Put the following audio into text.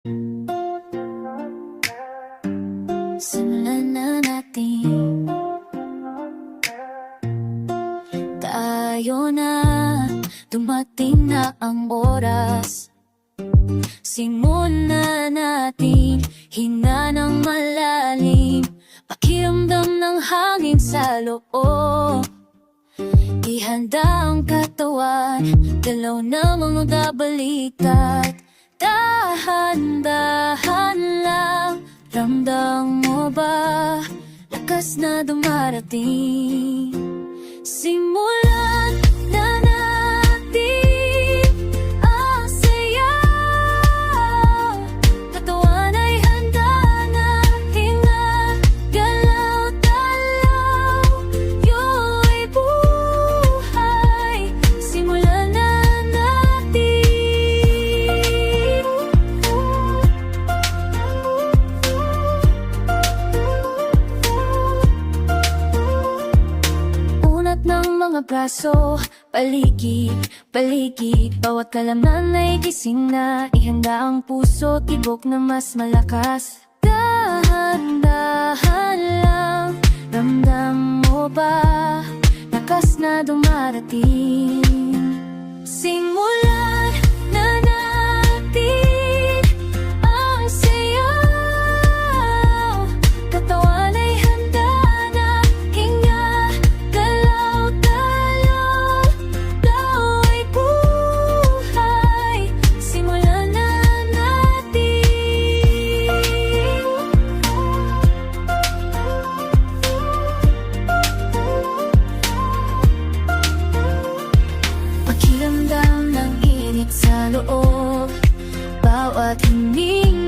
Simulan na natin. Tayo na, dumating na ang oras. Simulan natin, hinga ng malalim. Pakiramdam ng hangin sa loob. Ihanda ang katawan, galaw na mga balikat. Dahan-dahan lang, ramdam mo ba? Lakas na dumarating. Simulan na natin ang saya. Katawan ay handa na, hinga, galaw, dalaw. Yo'y buhay. Simulan na natin. Unat ng mga braso, paligid, paligid. Bawat kalaman ay gising na. Ihanda ang puso, tibok na mas malakas. Dahan-dahan lang, ramdam mo ba? Lakas na dumarating. Simulan na natin ang sayaw. Katawan ay handa na, hinga, galaw, dalaw. Dawa'y buhay. Simulan na natin. Pakiramdam ng init sa loob. Bawat hininga